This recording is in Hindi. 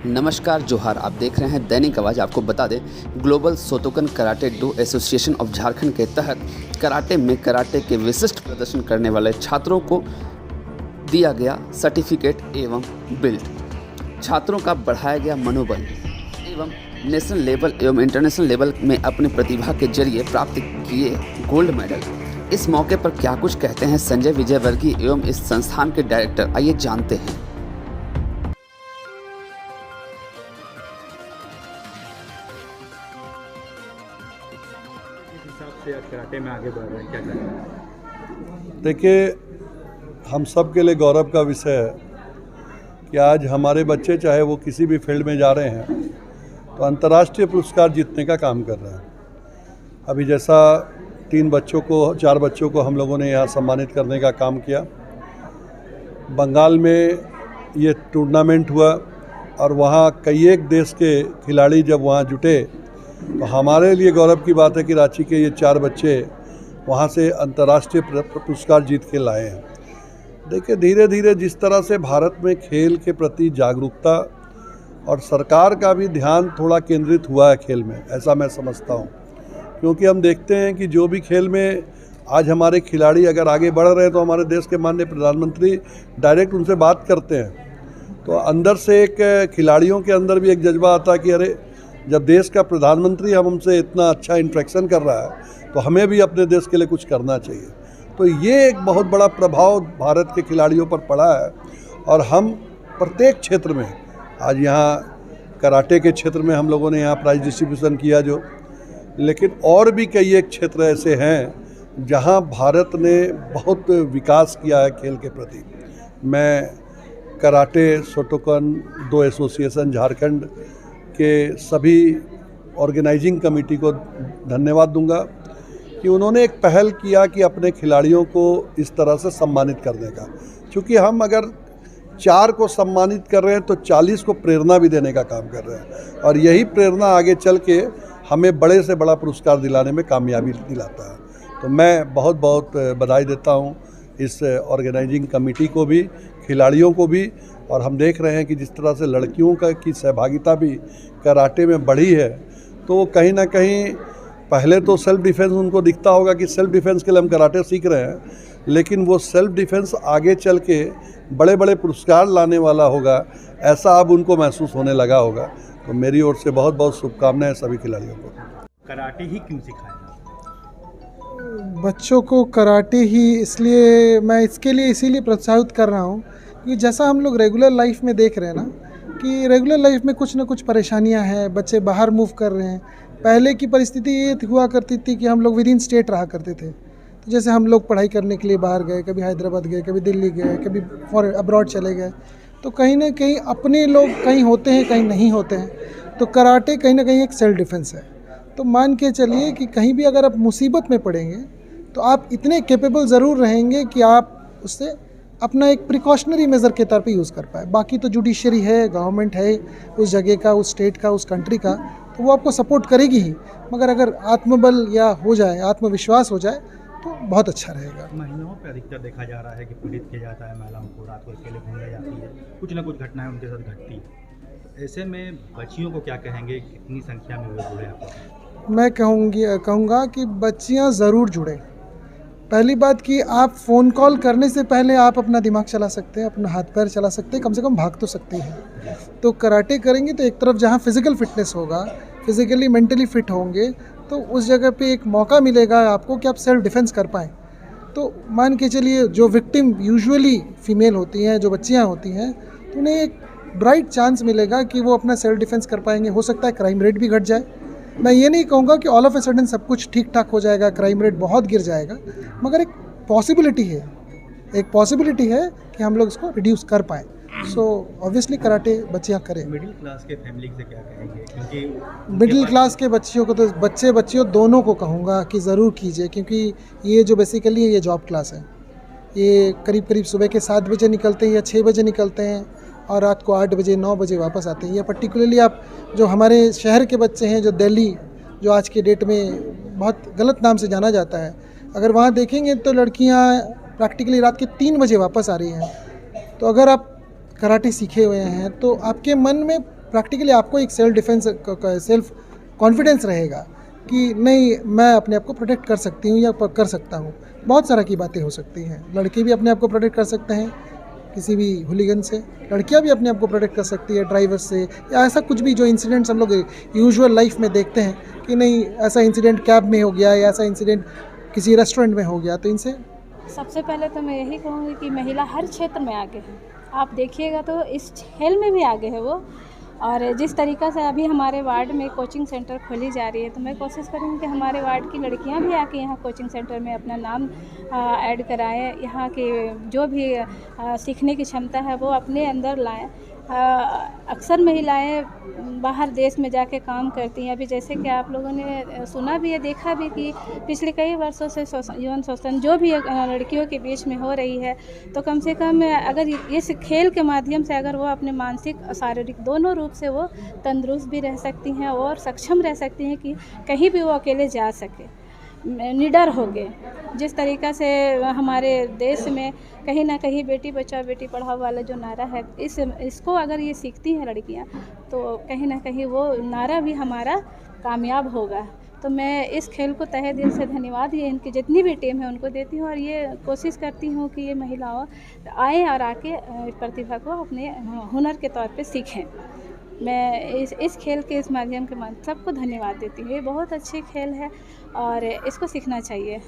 नमस्कार जोहार, आप देख रहे हैं दैनिक आवाज़। आपको बता दें, global Shotokan karate do association of Jharkhand के तहत कराटे में कराटे के विशिष्ट प्रदर्शन करने वाले छात्रों को दिया गया सर्टिफिकेट एवं बेल्ट। छात्रों का बढ़ाया गया मनोबल एवं नेशनल लेवल एवं इंटरनेशनल लेवल में अपनी प्रतिभा के जरिए प्राप्त किए गोल्ड मेडल। इस मौके पर क्या कुछ कहते हैं संजय विजयवर्गीय एवं इस संस्थान के डायरेक्टर, आइए जानते हैं। से कराटे में आगे बढ़ रहे हैं, क्या करें? देखिए, हम सब के लिए गौरव का विषय है कि आज हमारे बच्चे चाहे वो किसी भी फील्ड में जा रहे हैं तो अंतर्राष्ट्रीय पुरस्कार जीतने का काम कर रहे हैं। अभी जैसा 4 बच्चों को हम लोगों ने यहाँ सम्मानित करने का काम किया। बंगाल में ये टूर्नामेंट हुआ और वहाँ कई एक देश के खिलाड़ी जब वहाँ जुटे तो हमारे लिए गौरव की बात है कि रांची के ये 4 बच्चे वहाँ से अंतर्राष्ट्रीय पुरस्कार जीत के लाए हैं। देखिए, धीरे धीरे जिस तरह से भारत में खेल के प्रति जागरूकता और सरकार का भी ध्यान थोड़ा केंद्रित हुआ है खेल में, ऐसा मैं समझता हूँ। क्योंकि हम देखते हैं कि जो भी खेल में आज हमारे खिलाड़ी अगर आगे बढ़ रहे हैं तो हमारे देश के माननीय प्रधानमंत्री डायरेक्ट उनसे बात करते हैं, तो अंदर से एक खिलाड़ियों के अंदर भी एक जज्बा आता है कि अरे, जब देश का प्रधानमंत्री हमसे इतना अच्छा इंटरेक्शन कर रहा है तो हमें भी अपने देश के लिए कुछ करना चाहिए। तो ये एक बहुत बड़ा प्रभाव भारत के खिलाड़ियों पर पड़ा है और हम प्रत्येक क्षेत्र में, आज यहाँ कराटे के क्षेत्र में हम लोगों ने यहाँ प्राइज डिस्ट्रीब्यूशन किया लेकिन और भी कई एक क्षेत्र ऐसे हैं जहाँ भारत ने बहुत विकास किया है खेल के प्रति। मैं karate Shotokan do association Jharkhand के सभी ऑर्गेनाइजिंग कमेटी को धन्यवाद दूंगा कि उन्होंने एक पहल किया कि अपने खिलाड़ियों को इस तरह से सम्मानित करने का। क्योंकि हम अगर 4 को सम्मानित कर रहे हैं तो 40 को प्रेरणा भी देने का काम कर रहे हैं और यही प्रेरणा आगे चल के हमें बड़े से बड़ा पुरस्कार दिलाने में कामयाबी दिलाता है। तो मैं बहुत बहुत बधाई देता हूँ इस ऑर्गेनाइजिंग कमेटी को भी, खिलाड़ियों को भी। और हम देख रहे हैं कि जिस तरह से लड़कियों की सहभागिता भी कराटे में बढ़ी है, तो कहीं ना कहीं पहले तो सेल्फ डिफेंस उनको दिखता होगा कि सेल्फ डिफेंस के लिए हम कराटे सीख रहे हैं, लेकिन वो सेल्फ डिफेंस आगे चल के बड़े बड़े पुरस्कार लाने वाला होगा, ऐसा अब उनको महसूस होने लगा होगा। तो मेरी ओर से बहुत बहुत शुभकामनाएं सभी खिलाड़ियों को। कराटे ही क्यों सिखाया बच्चों को? कराटे ही इसलिए मैं इसीलिए प्रोत्साहित कर रहा हूँ कि जैसा हम लोग रेगुलर लाइफ में देख रहे हैं ना कि रेगुलर लाइफ में कुछ ना कुछ परेशानियां हैं, बच्चे बाहर मूव कर रहे हैं। पहले की परिस्थिति ये हुआ करती थी कि हम लोग विद इन स्टेट रहा करते थे। तो जैसे हम लोग पढ़ाई करने के लिए बाहर गए, कभी हैदराबाद गए, कभी दिल्ली गए, कभी फॉरेन अब्रॉड चले गए, तो कहीं ना कहीं अपने लोग कहीं होते हैं, कहीं नहीं होते हैं। तो कराटे कहीं ना कहीं एक सेल्फ डिफेंस है। तो मान के चलिए कि कहीं भी अगर आप मुसीबत में पड़ेंगे तो आप इतने कैपेबल ज़रूर रहेंगे कि आप उससे अपना एक प्रिकॉशनरी मेज़र के तौर पे यूज़ कर पाए। बाकी तो जुडिशरी है, गवर्नमेंट है उस जगह का, उस स्टेट का, उस कंट्री का, तो वो आपको सपोर्ट करेगी ही। मगर अगर आत्मबल या हो जाए, आत्मविश्वास हो जाए तो बहुत अच्छा रहेगा। महिलाओं पे अधिकतर देखा जा रहा है कि पीड़ित किया जाता है, महिलाओं को रात को अकेले घूमने जाती है, कुछ ना कुछ घटनाएं उनके साथ घटती है। ऐसे में बच्चियों को क्या कहेंगे, कितनी संख्या में वो जुड़े आप? मैं कहूँगा कि बच्चियाँ ज़रूर जुड़ें। पहली बात कि आप फ़ोन कॉल करने से पहले आप अपना दिमाग चला सकते हैं, अपना हाथ पैर चला सकते हैं, कम से कम भाग तो सकते हैं। तो कराटे करेंगे तो एक तरफ जहाँ फिज़िकल फिटनेस होगा, फिज़िकली मेंटली फिट होंगे, तो उस जगह पे एक मौका मिलेगा आपको कि आप सेल्फ डिफेंस कर पाएँ। तो मान के चलिए जो विक्टिम यूजुअली फीमेल होती हैं, जो बच्चियाँ होती हैं, तो उन्हें एक ब्राइट चांस मिलेगा कि वो अपना सेल्फ डिफेंस कर पाएंगे। हो सकता है क्राइम रेट भी घट जाए। मैं ये नहीं कहूँगा कि ऑल ऑफ ए सडन सब कुछ ठीक ठाक हो जाएगा, क्राइम रेट बहुत गिर जाएगा, मगर एक पॉसिबिलिटी है कि हम लोग इसको रिड्यूस कर पाएँ। सो ऑब्वियसली कराटे बच्चियाँ करें। मिडिल क्लास के फैमिली से क्या कहेंगे? क्योंकि मिडिल क्लास के बच्चियों को तो बच्चियों दोनों को कहूँगा कि ज़रूर कीजिए, क्योंकि ये जो बेसिकली ये जॉब क्लास है। ये करीब सुबह के 7 बजे निकलते हैं या 6 बजे निकलते हैं और रात को 8 बजे 9 बजे वापस आते हैं। या पर्टिकुलरली आप जो हमारे शहर के बच्चे हैं, जो दिल्ली, जो आज के डेट में बहुत गलत नाम से जाना जाता है, अगर वहाँ देखेंगे तो लड़कियाँ प्रैक्टिकली रात के 3 बजे वापस आ रही हैं। तो अगर आप कराटे सीखे हुए हैं तो आपके मन में प्रैक्टिकली आपको एक सेल्फ कॉन्फिडेंस रहेगा कि नहीं, मैं अपने आप को प्रोटेक्ट कर सकती हूँ या कर सकता हूँ। बहुत सारा की बातें हो सकती हैं। लड़के भी अपने आप को प्रोटेक्ट कर सकते हैं किसी भी हुलिगन से, लड़कियां भी अपने आप को प्रोटेक्ट कर सकती है ड्राइवर से, या ऐसा कुछ भी जो इंसिडेंट्स हम लोग यूजुअल लाइफ में देखते हैं कि नहीं, ऐसा इंसिडेंट कैब में हो गया या ऐसा इंसिडेंट किसी रेस्टोरेंट में हो गया, तो इनसे सबसे पहले तो मैं यही कहूँगी कि महिला हर क्षेत्र में आगे है। आप देखिएगा तो इस खेल में भी आगे है वो। और जिस तरीक़ा से अभी हमारे वार्ड में कोचिंग सेंटर खोली जा रही है, तो मैं कोशिश करूँगी कि हमारे वार्ड की लड़कियां भी आके यहाँ कोचिंग सेंटर में अपना नाम ऐड कराएं। यहाँ के जो भी सीखने की क्षमता है वो अपने अंदर लाएं। अक्सर महिलाएं बाहर देश में जाके काम करती हैं। अभी जैसे कि आप लोगों ने सुना भी है, देखा भी कि पिछले कई वर्षों से यौन शोषण जो भी लड़कियों के बीच में हो रही है, तो कम से कम अगर इस खेल के माध्यम से अगर वो अपने मानसिक और शारीरिक दोनों रूप से वो तंदुरुस्त भी रह सकती हैं और सक्षम रह सकती हैं कि कहीं भी वो अकेले जा सके, निडर हो गए। जिस तरीक़ा से हमारे देश में कहीं ना कहीं बेटी बचाओ बेटी पढ़ाओ वाला जो नारा है, इसको अगर ये सीखती हैं लड़कियां, तो कहीं ना कहीं वो नारा भी हमारा कामयाब होगा। तो मैं इस खेल को तहे दिल से धन्यवाद ये इनकी जितनी भी टीम है उनको देती हूँ, और ये कोशिश करती हूँ कि ये महिलाओं आए और आके प्रतिभा को अपने हुनर के तौर पे सीखें। मैं इस खेल के इस माध्यम के सबको धन्यवाद देती हूँ। ये बहुत अच्छी खेल है और इसको सीखना चाहिए।